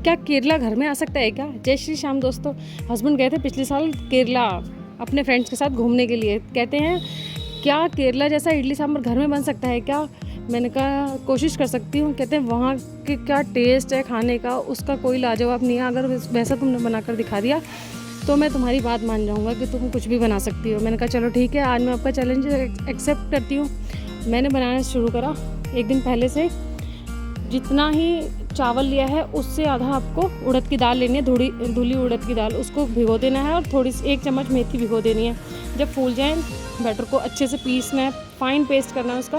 क्या केरला घर में आ सकता है क्या? जय श्री श्याम दोस्तों। हस्बैंड गए थे पिछले साल केरला अपने फ्रेंड्स के साथ घूमने के लिए। कहते हैं क्या केरला जैसा इडली सांभर घर में बन सकता है क्या? मैंने कहा कोशिश कर सकती हूँ। कहते हैं वहाँ के क्या टेस्ट है खाने का, उसका कोई लाजवाब नहीं है। अगर वैसा तुमने बनाकर दिखा दिया तो मैं तुम्हारी बात मान जाऊँगा कि तुम कुछ भी बना सकती हो। मैंने कहा चलो ठीक है, आज मैं आपका चैलेंज एक्सेप्ट करती हूँ। मैंने बनाना शुरू करा। एक दिन पहले से जितना ही चावल लिया है उससे आधा आपको उड़द की दाल लेनी है, धुली उड़द की दाल, उसको भिगो देना है और थोड़ी सी 1 चम्मच मेथी भिगो देनी है। जब फूल जाए बैटर को अच्छे से पीसना है, फाइन पेस्ट करना है उसका।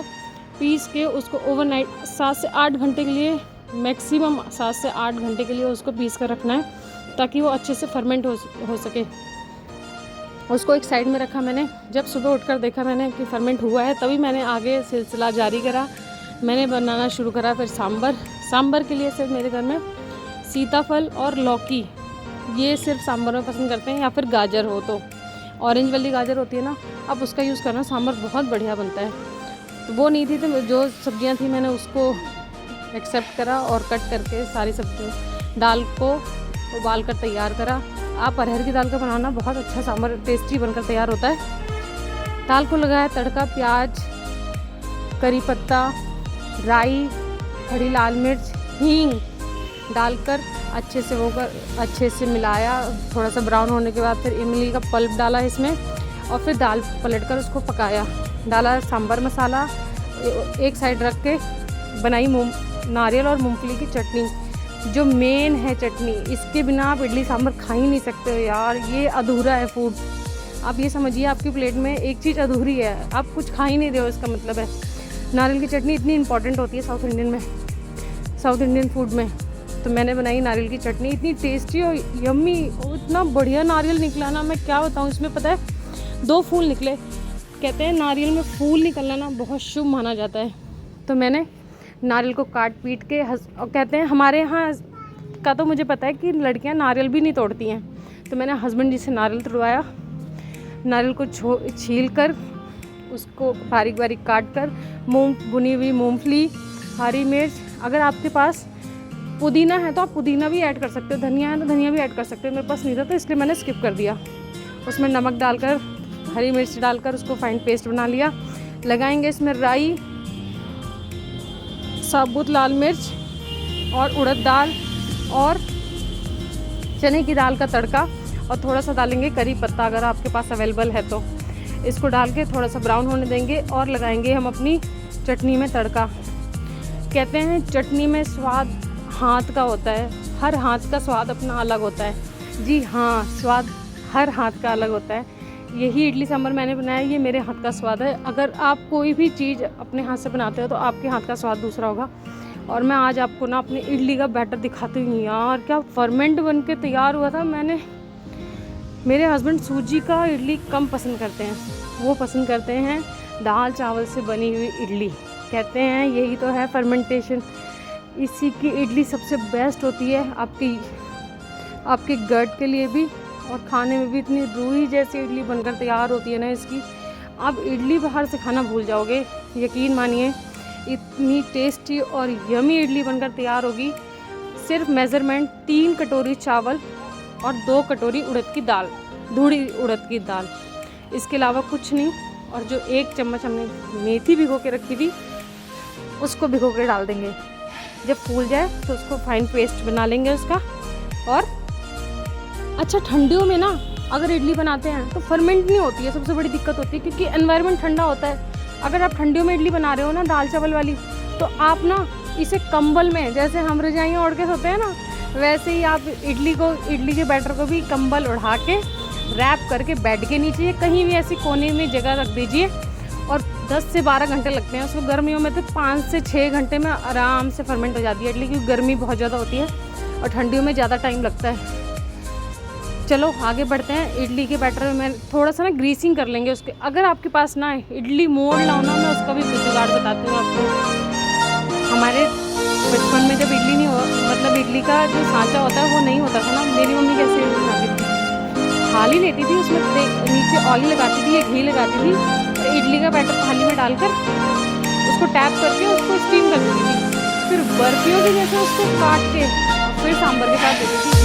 पीस के उसको ओवरनाइट 7 से 8 घंटे के लिए, मैक्सिमम 7 से 8 घंटे के लिए उसको पीस कर रखना है ताकि वो अच्छे से फर्मेंट हो सके। उसको एक साइड में रखा मैंने। जब सुबह उठकर देखा मैंने कि फर्मेंट हुआ है, तभी मैंने आगे सिलसिला जारी करा। मैंने बनाना शुरू करा फिर सांभर के लिए सिर्फ मेरे घर में सीताफल और लौकी, ये सिर्फ सांभर में पसंद करते हैं, या फिर गाजर हो तो ऑरेंज वाली गाजर होती है ना, अब उसका यूज़ करना, सांभर बहुत बढ़िया बनता है। तो वो नहीं थी तो जो सब्जियां थी मैंने उसको एक्सेप्ट करा और कट करके सारी सब्जियों दाल को उबाल कर तैयार करा। आप अरहर की दाल का बनाना, बहुत अच्छा सांभर टेस्टी बनकर तैयार होता है। दाल को लगाया तड़का, प्याज, करी पत्ता, राई, खड़ी लाल मिर्च, हींग डालकर अच्छे से मिलाया। थोड़ा सा ब्राउन होने के बाद फिर इमली का पल्प डाला इसमें और फिर दाल पलटकर उसको पकाया। डाला सांभर मसाला, एक साइड रख के बनाई नारियल और मूंगफली की चटनी, जो मेन है चटनी। इसके बिना आप इडली सांभर खा ही नहीं सकते हो यार, ये अधूरा है फूड। आप ये समझिए आपकी प्लेट में एक चीज़ अधूरी है, आप कुछ खा ही नहीं रहे हो, इसका मतलब है। नारियल की चटनी इतनी इंपॉर्टेंट होती है साउथ इंडियन फूड में। तो मैंने बनाई नारियल की चटनी, इतनी टेस्टी और यम्मी, इतना बढ़िया नारियल निकला ना, मैं क्या बताऊँ। इसमें पता है 2 फूल निकले। कहते हैं नारियल में फूल निकलना ना बहुत शुभ माना जाता है। तो मैंने नारियल को काट पीट के और कहते हैं हमारे यहाँ का तो मुझे पता है कि लड़कियाँ नारियल भी नहीं तोड़ती हैं। तो मैंने हस्बैंड जी से नारियल तोड़वाया। नारियल को छील कर उसको बारीक बारीक काट कर, भुनी हुई मूंगफली, हरी मिर्च, अगर आपके पास पुदीना है तो आप पुदीना भी ऐड कर सकते हो, धनिया है तो धनिया भी ऐड कर सकते हो। मेरे पास नहीं था तो इसलिए मैंने स्किप कर दिया। उसमें नमक डालकर, हरी मिर्च डालकर उसको फाइन पेस्ट बना लिया। लगाएंगे इसमें राई, साबुत लाल मिर्च और उड़द दाल और चने की दाल का तड़का, और थोड़ा सा डालेंगे करी पत्ता अगर आपके पास अवेलेबल है तो। इसको डाल के थोड़ा सा ब्राउन होने देंगे और लगाएंगे हम अपनी चटनी में तड़का। कहते हैं चटनी में स्वाद हाथ का होता है, हर हाथ का स्वाद अपना अलग होता है। जी हाँ, स्वाद हर हाथ का अलग होता है। यही इडली सांभर मैंने बनाया, ये मेरे हाथ का स्वाद है। अगर आप कोई भी चीज़ अपने हाथ से बनाते हो तो आपके हाथ का स्वाद दूसरा होगा। और मैं आज आपको ना अपने इडली का बैटर दिखाती हूँ यार, क्या फर्मेंट बन के तैयार हुआ था। मेरे हस्बैंड सूजी का इडली कम पसंद करते हैं, वो पसंद करते हैं दाल चावल से बनी हुई इडली। कहते हैं यही तो है फर्मेंटेशन, इसी की इडली सबसे बेस्ट होती है आपके गट के लिए भी, और खाने में भी इतनी रूई जैसी इडली बनकर तैयार होती है ना इसकी। आप इडली बाहर से खाना भूल जाओगे, यकीन मानिए। इतनी टेस्टी और यमी इडली बनकर तैयार होगी। सिर्फ मेज़रमेंट 3 कटोरी चावल और 2 कटोरी उड़द की दाल, धुली उड़द की दाल, इसके अलावा कुछ नहीं। और जो 1 चम्मच हमने मेथी भिगो के रखी थी उसको भिगो के डाल देंगे। जब फूल जाए तो उसको फाइन पेस्ट बना लेंगे उसका। और अच्छा, ठंडियों में ना अगर इडली बनाते हैं तो फर्मेंट नहीं होती है, सबसे बड़ी दिक्कत होती है, क्योंकि एनवायरनमेंट ठंडा होता है। अगर आप ठंडियों में इडली बना रहे हो ना दाल चावल वाली, तो आप ना इसे कंबल में, जैसे हम रजाइयाँ ओढ़ के सोते हैं ना, वैसे ही आप इडली के बैटर को भी कंबल उड़ा के रैप करके बेड के नीचे या कहीं भी ऐसी कोने में जगह रख दीजिए। और 10 से 12 घंटे लगते हैं उसको। गर्मियों में तो 5 से 6 घंटे में आराम से फर्मेंट हो जाती है इडली, क्योंकि गर्मी बहुत ज़्यादा होती है और ठंडियों में ज़्यादा टाइम लगता है। चलो आगे बढ़ते हैं। इडली के बैटर में थोड़ा सा ना ग्रीसिंग कर लेंगे उसके। अगर आपके पास ना इडली मोड़ लाओ ना, मैं उसका भी जुगाड़ बताती हूँ आपको। हमारे बचपन में जब इडली नहीं हो, मतलब इडली का जो सांचा होता है वो नहीं होता था ना, मेरी मम्मी कैसे इडली बनाती थी, थाली लेती थी, उसमें नीचे ऑयल लगाती थी या घी लगाती थी, और इडली का बैटर थाली में डालकर उसको टैप करके उसको स्टीम कर देती थी। फिर बर्फियों की जैसे उसको काट के फिर सांभर के साथ देती थी।